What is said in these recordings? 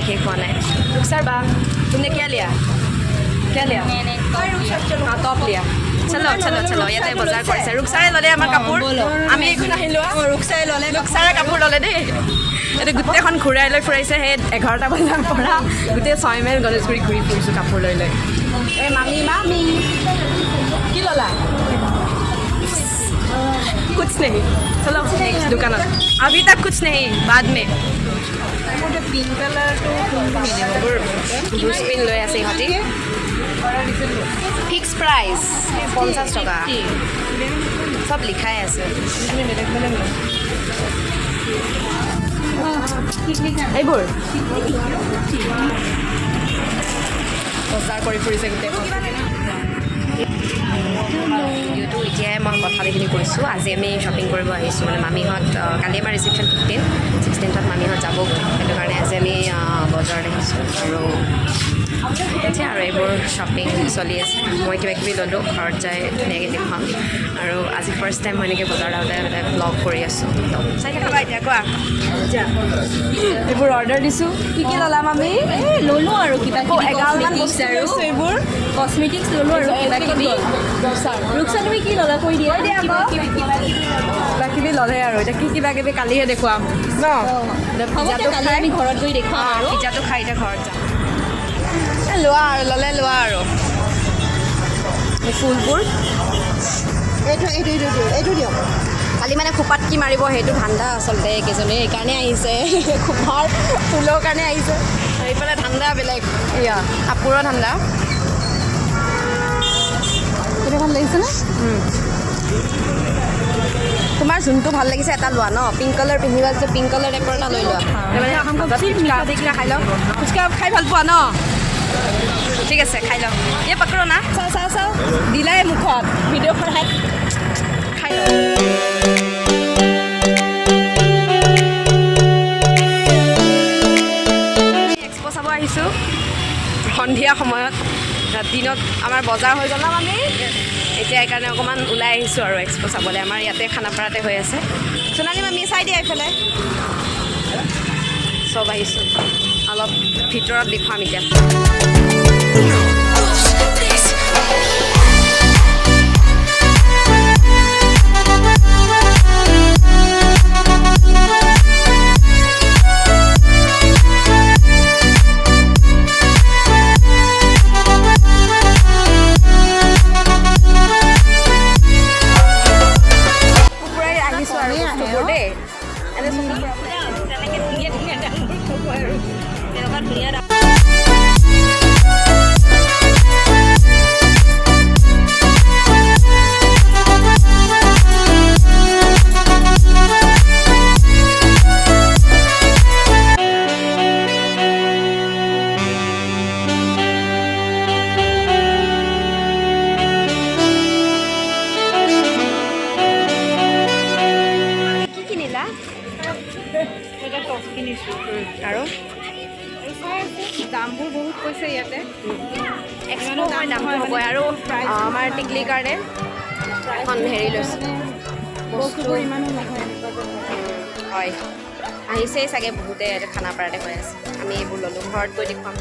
শেষ হোৱা নাই रुखसार बा तुमने क्या लिया हाँ टॉप लिया चलो चलो चलो ইয়াতে বজাৰ কৰিছে रुखसारे ললে আমাৰ কাপোৰ আমি এখন আহিলো रुखसारे কাপোৰ ললে দেই এটা গোটেইখন ঘূৰাই লৈ ফুৰাইছে সেই 11টা বজাৰ পৰা গোটেই 6 মাইল গণেশগুৰি ঘূৰি ফুৰিছো কাপোৰ লৈ লৈ ए मामी की लला कुछ नहीं चलो नेक्स्ट दुकान अभी तक कुछ नहीं बाद में पिंक कलर तो स्पिन লৈ আছে ইহঁতি फिक्स प्राइस 50 टका सब लिखाই আছে এইবোৰ বজাৰ কৰি ফুৰিছে গোটেই ভিডিঅ'টো এতিয়াই মই কথাখিনি কৈছোঁ আজি আমি শ্বপিং কৰিব আহিছোঁ মানে মামীহঁত কালি আমাৰ ৰিচিপশ্যন 16th মামীহঁত যাব সেইটো কাৰণে আজি আমি বজাৰ দেখিছোঁ আৰু এইবোৰ শ্বপিং চলি আছে মই কিবা কিবি ল'লোঁ ঘৰত যাই ধুনীয়াকৈ দেখুৱাম আৰু আজি ফাৰ্ষ্ট টাইম মই এনেকৈ বজাৰ আহোঁতে এটা ব্লগ কৰি আছোঁ চাই থাকা এতিয়া কোৱা এইবোৰ অৰ্ডাৰ দিছোঁ কি কি ল'লা মামী ল'লোঁ আৰু কিবা এগালমান বস্তু আৰু এইবোৰ কসমেটিক্স ল'লোঁ আৰু কিবা কিবি रुखसार তুমি কি ল'লা কৈ দিয়া কিবা কিবি ল'লে আৰু এতিয়া কি কিবা কিবি কালিহে দেখুৱাম ন কালি আমি ঘৰত গৈ দেখুৱাম আৰু পিজ্জাটো খাই এতিয়া ঘৰত যাম লোৱা আৰু ল'লে লোৱা আৰু ফুলবোৰ এইটো দিয়ক কালি মানে খোপাত কি মাৰিব সেইটো ধান্দা আচলতে কেইজনী সেইকাৰণে আহিছে খোপাৰ ফুলৰ কাৰণে আহিছে সেইফালে ধান্দা বেলেগ এয়া কাপোৰৰ ধান্দা কেতিয়া ভাল লাগিছেনে তোমাৰ যোনটো ভাল লাগিছে এটা লোৱা ন পিংক কালাৰ পিন্ধিবা যে পিংক কালাৰ টাইপৰ এটা লৈ লোৱা মানে খাই লওঁ ফুচকা খাই ভাল পোৱা ন ঠিক আছে খাই লওঁ এই পকৰো না চাওঁ দিলাই মুখত ভিডিঅ' কৰাই খাই লওঁ এক্সপ' চাব আহিছোঁ সন্ধিয়া সময়ত দিনত আমাৰ বজাৰ হৈ গ'ল আমি এতিয়া সেইকাৰণে অকণমান ওলাই আহিছোঁ আৰু এক্সপ' চাবলৈ আমাৰ ইয়াতে খানাপাৰাতে হৈ আছে সোণালী মামী চাই দিয়া এইফালে চব আহিছোঁ অলপ ভিতৰত দেখুৱাম এতিয়া আৰু দামবোৰ বহুত কৈছে ইয়াতে এক্সপ' হয় দামটো হ'বই আৰু আমাৰ টিকলিৰ কাৰণে এখন হেৰি লৈছোঁ বস্তুবোৰ ইমানো নহয় হয় আহিছেই চাগে বহুতে ইয়াতে খানাপাৰাতে হৈ আছে আমি এইবোৰ ল'লোঁ ঘৰত গৈ দেখুৱাম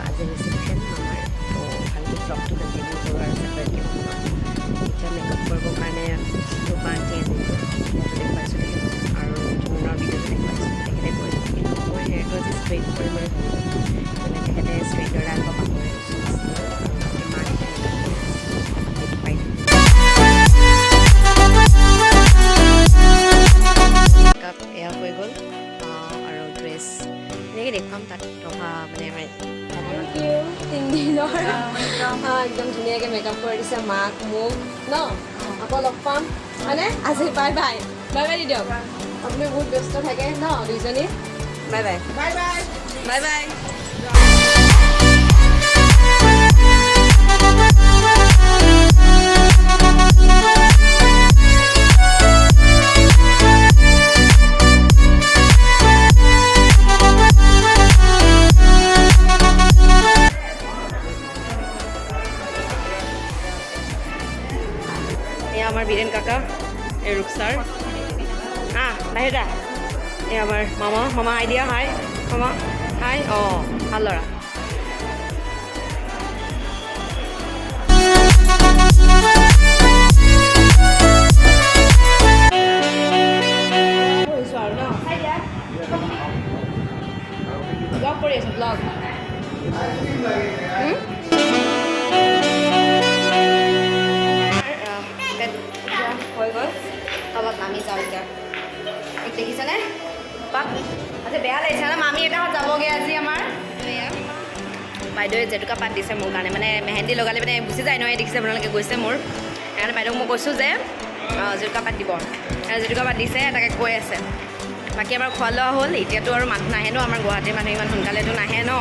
আজি ৰিচিপশ্যন আমাৰ তো ভালকৈ ব্লগটো কণ্টিনিউ কৰোঁ আৰু ছেপাৰেটকৈ এতিয়া মেকআপ কৰিবৰ কাৰণে দোকান চেঞ্জ দেখুৱাইছোঁ আৰু জুনৰ ভিডিঅ'টো দেখুৱাইছোঁ তেখেতে কৈছোঁ কিন্তু মই হেয়াৰটো আজি ষ্ট্ৰেইট কৰিম বুলি ভাবিছোঁ মানে তেখেতে ষ্ট্ৰেইটৰ আনিব পাহৰি মেকআপ এয়া হৈ গ'ল আৰু ড্ৰেছ এনেকৈ দেখুৱাম তাত ৰহা মানে আমাৰ তিনিদিনৰ একদম ধুনীয়াকৈ মেকআপ কৰি দিছে মাক মোক ন আকৌ লগ পাম মানে আজি bye bye bye by the দিয়ক আপুনি বহুত ব্যস্ত থাকে ন দুইজনী bye bye bye bye bye bye আমাৰ বীৰেন কাকা এটা এই আমাৰ মামা হাই দিয়া হাই মামা হাই ভাল ল'ৰা ব্লগ কৰি আছোঁ ব্লগ হৈ গ'ল তলত নামি যাওঁ এতিয়া দেখিছেনে পাক আজি বেয়া লাগিছে ন মামী এটাহঁত যাবগৈ আজি আমাৰ বাইদেৱে জেতুকা পাত দিছে মোৰ কাৰণে মানে মেহেন্দি লগালে মানে গুচি যায় নহয় দেখিছে আপোনালোকে গৈছে মোৰ সেইকাৰণে বাইদেউক মই কৈছোঁ যে জেতুকা পাত দিব জেতুকা পাত দিছে তাকে কৈ আছে বাকী আমাৰ খোৱা লোৱা হ'ল এতিয়াতো আৰু মানুহ নাহে ন আমাৰ গুৱাহাটীৰ মানুহ ইমান সোনকালেতো নাহে ন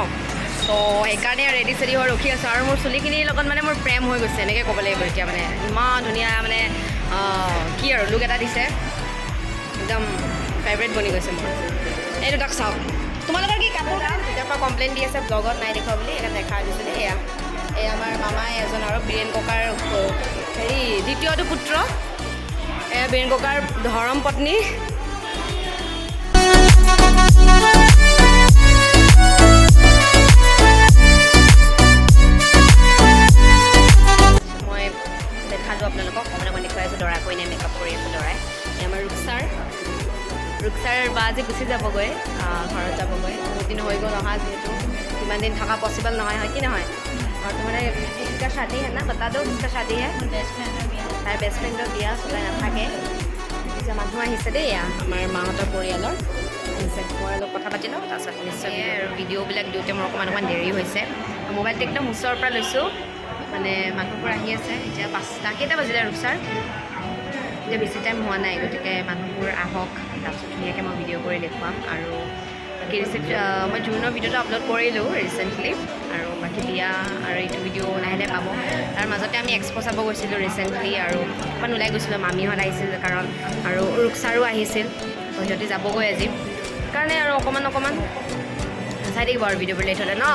তো সেইকাৰণে ৰেডি চেডি হৈ ৰখি আছোঁ আৰু মোৰ চুলিখিনিৰ লগত মানে মোৰ প্ৰেম হৈ গৈছে এনেকৈ ক'ব লাগিব এতিয়া মানে ইমান ধুনীয়া মানে কি আৰু লুক এটা দিছে একদম ফেভৰেট বনি গৈছে মোৰ এই দুটাক চাওক তোমালোকৰ কি কাপোৰ কাম তেতিয়াৰ পৰা কমপ্লেইন দি আছে ব্লগত নাই দেখুৱা বুলি এটা দেখাই দিছোঁ দেই এই আমাৰ মামাই এজন আৰু বীৰেণ ককাৰ হেৰি দ্বিতীয়টো পুত্ৰ এয়া বীৰেণ ককাৰ ধৰম পত্নী মই দেখালোঁ আপোনালোকক অকণমান দেখুৱাই আছোঁ দৰা কইনা মেকআপ কৰি আছোঁ দৰাই এই আমাৰ ৰুকচাৰ বা আজি গুচি যাবগৈ ঘৰত যাবগৈ বহুত দিন হৈ গ'ল অহা যিহেতু ইমান দিন থকা পচিবল নহয় হয় কি নহয় और तुम्हारे किसका शादी है ना बता दो किसका शादी है তাইৰ বেষ্ট ফ্ৰেণ্ডৰ বিয়া চলাই নাথাকে এতিয়া মানুহ আহিছে দেই আমাৰ মাহঁতৰ পৰিয়ালৰ আহিছে মই অলপ কথা পাতি লওঁ তাৰপিছত নিশ্চয় আৰু ভিডিঅ'বিলাক দিওঁতে মোৰ অকণমান দেৰি হৈছে মোবাইলটো একদম ওচৰৰ পৰা লৈছোঁ মানে মানুহবোৰ আহি আছে এতিয়া 5টা কেইটা বাজিলে ৰুকচাৰ এতিয়া বেছি টাইম হোৱা নাই গতিকে মানুহবোৰ আহক তাৰপিছত ধুনীয়াকৈ মই ভিডিঅ' কৰি দেখুৱাম আৰু বাকী মই জুনৰ ভিডিঅ'টো আপলোড কৰিলোঁ ৰিচেণ্টলি আৰু বাকী বিয়া আৰু এইটো ভিডিঅ' লাহে লাহে পাব তাৰ মাজতে আমি এক্সপ' চাব গৈছিলোঁ ৰিচেণ্টলি আৰু অকণমান ওলাই গৈছিলোঁ মামীহঁত আহিছিল কাৰণ আৰু ৰুকচাৰো আহিছিল সিহঁতি যাবগৈ আজি সেইকাৰণে আৰু অকণমান চাই থাকিব আৰু ভিডিঅ'বোৰ লেট হ'লে ন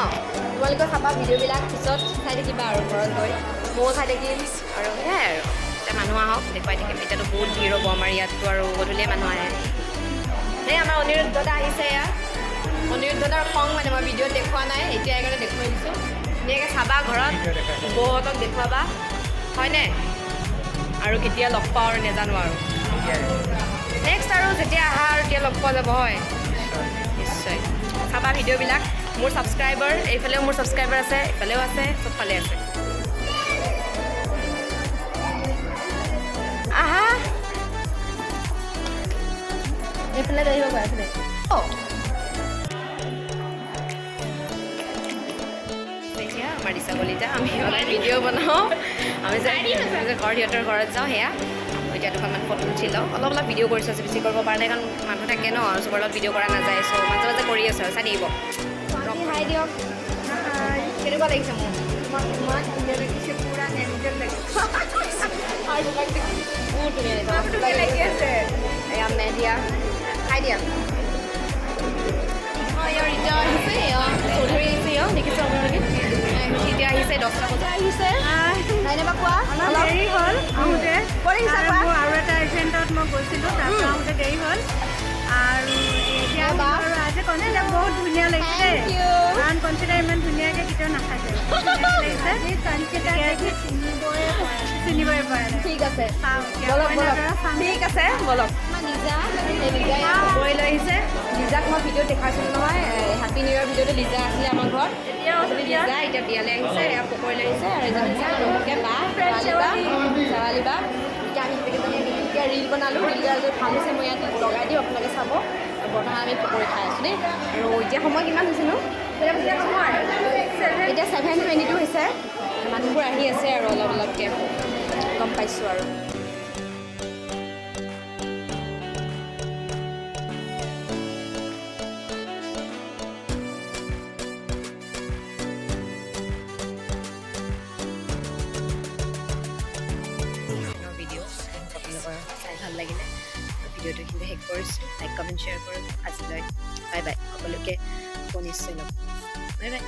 তোমালোকে চাবা ভিডিঅ'বিলাক পিছত চাই থাকিবা আৰু ঘৰত গৈ ময়ো চাই থাকিম আৰু সেয়াই আৰু এতিয়া মানুহ আহক দেখুৱাই থাকিম এতিয়াতো বহুত ভিৰ হ'ব আমাৰ ইয়াততো আৰু গধূলিয়ে মানুহ আহে এই আমাৰ অনিৰুদ্ধ দা আহিছে এয়া অনিৰুদ্ধ দাৰ খং মানে মই ভিডিঅ'ত দেখুওৱা নাই এতিয়া এইকাৰণে দেখুৱাই দিছোঁ ধুনীয়াকৈ চাবা ঘৰত বৌহঁতক দেখুৱাবা হয়নে আৰু কেতিয়া লগ পাওঁ আৰু নেজানো আৰু নেক্সট আৰু যেতিয়া আহা আৰু তেতিয়া লগ পোৱা যাব হয় নিশ্চয় চাবা ভিডিঅ'বিলাক মোৰ ছাবস্ক্ৰাইবাৰ এইফালেও মোৰ ছাবস্ক্ৰাইবাৰ আছে এইফালেও আছে চবফালে আছে আহা এইফালে আহিব পাৰে এইফালে আমাৰ দিছা কলিতা আমি সদায় ভিডিঅ' বনাওঁ আমি যে ঘৰ সিহঁতৰ ঘৰত যাওঁ সেয়া এতিয়া দুখনমান ফটো উঠি লওঁ অলপ ভিডিঅ' কৰিছোঁ বেছি কৰিব পৰা নাই কাৰণ মানুহ থাকে ন আৰু চবৰ লগত ভিডিঅ' কৰা নাযায় চ' মাজে মাজে কৰি আছোঁ আৰু চাই দিব হাই দিয়ক কেনেকুৱা লাগিছে মোৰ তোমাক ইমান ধুনীয়া লাগিছে পুৰা নেঞ্জেল লাগিছে আৰু তোমাক বহুত ধুনীয়া লাগি আছে এয়া মেধিয়া হাই দিয়া ইয়াৰ এতিয়া আহিছে চৌধুৰী আহিছে দেখিছোঁ আপোনালোকে এতিয়া আহিছে 10টা বজাত আহিছে নাইনেবা কোৱা দেৰি হ'ল আহোঁতে আৰু এটা ইভেণ্টত মই গৈছিলোঁ তাৰপৰা আহোঁতে দেৰি হ'ল আৰু এতিয়া আৰু আজি কনচিডাৰ বহুত ধুনীয়া লাগিছে কাৰণ কনচিডাৰ ইমান ধুনীয়াকৈ কেতিয়াও নাথাকে চিনিবই পৰা নাই ঠিক আছে ঠিক আছে বলক কৰি লৈ আহিছে লিজাক মই ভিডিঅ'ত দেখাইছিলোঁ নহয় হেপী নিউ ইয়েৰ ভিডিঅ'টো লিজা আছিলে আমাৰ ঘৰত লিজা এতিয়া বিয়ালৈ আহিছে এয়া পকৰি লৈ আহিছে আৰু এজনী নতুনকৈ শেৱালি বা এতিয়া আমি এতিয়া ৰীল বনালোঁ ৰীলটো ভাল হৈছে মই ইয়াত লগাই দিওঁ আপোনালোকে চাব বৰ্তমান আমি পকৰি খাই আছোঁ দেই আৰু এতিয়া সময় কিমান হৈছিলোঁ এতিয়া 7:22 হৈছে মানুহবোৰ আহি আছে আৰু অলপকৈ গম পাইছোঁ আৰু চাই ভাল লাগিলে ভিডিঅ'টো কিন্তু শেষ কৰিছোঁ লাইক কমেণ্ট শ্বেয়াৰ কৰোঁ আজিলৈ বাই বাই সকলোকে আকৌ নিশ্চয় লগ বাই বাই